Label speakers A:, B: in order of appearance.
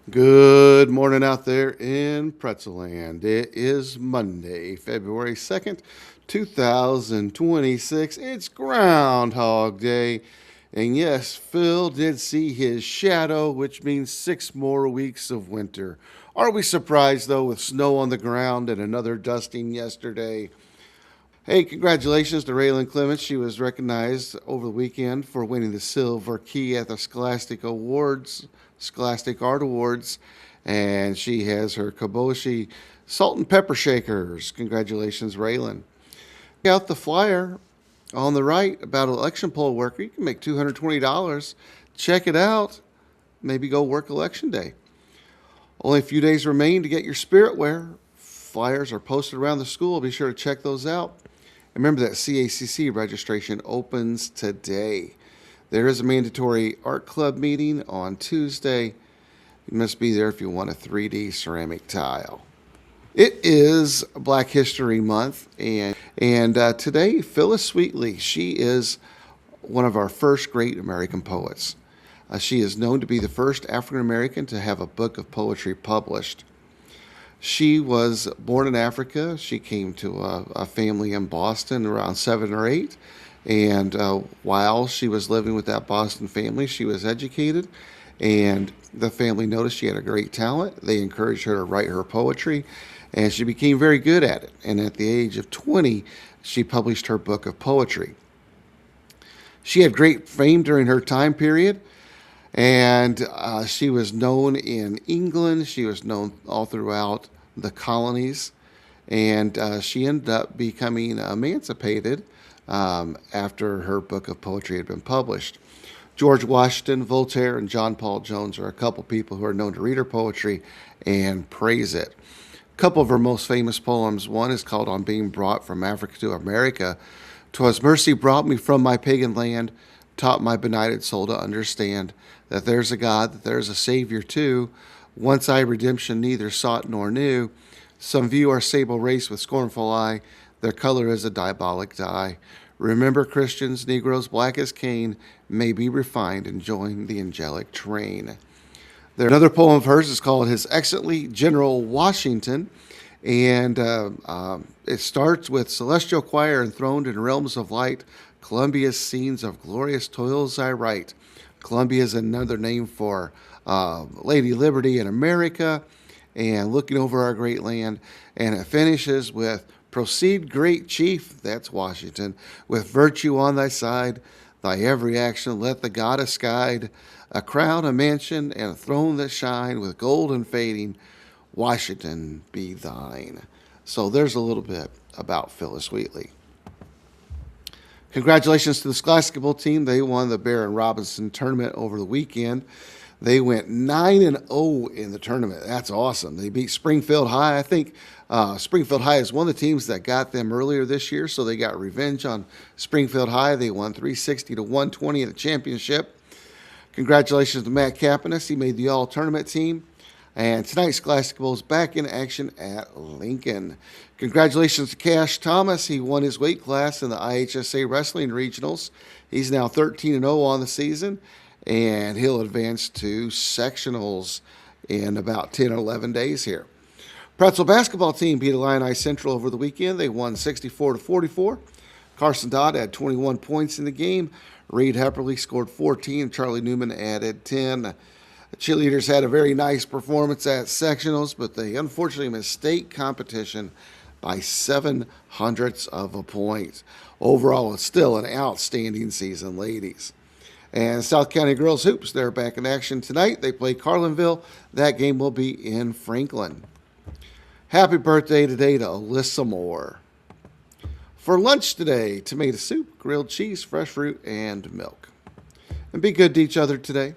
A: Good morning out there in Pretzelland. It is Monday, February 2nd, 2026. It's Groundhog Day. And yes, Phil did see his shadow, which means 6 more weeks of winter. Are we surprised, though, with snow on the ground and another dusting yesterday? Hey, congratulations to Raylan Clements. She was recognized over the weekend for winning the Silver Key at the Scholastic Art Awards, and she has her Kaboshi Salt and Pepper Shakers. Congratulations, Raylan. Check out the flyer on the right about election poll worker. You can make $220. Check it out. Maybe go work election day. Only a few days remain to get your spirit wear. Flyers are posted around the school. Be sure to check those out. And remember that CACC registration opens today. There is a mandatory art club meeting on Tuesday. You must be there if you want a 3D ceramic tile. It is Black History Month, and today Phillis Wheatley, she is one of our first great American poets. She is known to be the first African American to have a book of poetry published. She was born in Africa. She came to a family in Boston around 7 or 8. And while she was living with that Boston family, she was educated. And the family noticed she had a great talent. They encouraged her to write her poetry. And she became very good at it. And at the age of 20, she published her book of poetry. She had great fame during her time period. And she was known in England. She was known all throughout the colonies. And she ended up becoming emancipated after her book of poetry had been published. George Washington, Voltaire, and John Paul Jones are a couple people who are known to read her poetry and praise it. A couple of her most famous poems. One is called On Being Brought from Africa to America. "'Twas mercy brought me from my pagan land, taught my benighted soul to understand that there's a God, that there's a Savior too. Once I redemption neither sought nor knew. Some view our sable race with scornful eye. Their color is a diabolic dye. Remember, Christians, Negroes black as Cain, may be refined and join the angelic train." Another poem of hers is called His Excellency General Washington. And it starts with "Celestial choir enthroned in realms of light, Columbia's scenes of glorious toils I write." Columbia is another name for Lady Liberty in America, and looking over our great land. And it finishes with "Proceed, great chief," that's Washington, "with virtue on thy side, thy every action let the goddess guide. A crown, a mansion, and a throne that shine with gold and fading, Washington be thine." So there's a little bit about Phillis Wheatley. Congratulations to the Scholastic team. They won the Baron Robinson tournament over the weekend. They went 9-0 in the tournament. That's awesome. They beat Springfield High. I think Springfield High is one of the teams that got them earlier this year, so they got revenge on Springfield High. They won 360 to 120 in the championship. Congratulations to Matt Capinas. He made the all-tournament team. And tonight, Scholastic is back in action at Lincoln. Congratulations to Cash Thomas. He won his weight class in the IHSA Wrestling Regionals. He's now 13-0 on the season, and he'll advance to sectionals in about 10 or 11 days here. Pretzel basketball team beat Illini Central over the weekend. They won 64-44. Carson Dodd had 21 points in the game. Reed Hepperly scored 14. Charlie Newman added 10. The cheerleaders had a very nice performance at sectionals, but they unfortunately missed state competition by 0.07 of a point. Overall, it's still an outstanding season, ladies. And South County Girls Hoops, they're back in action tonight. They play Carlinville. That game will be in Franklin. Happy birthday today to Alyssa Moore. For lunch today, tomato soup, grilled cheese, fresh fruit, and milk. And be good to each other today.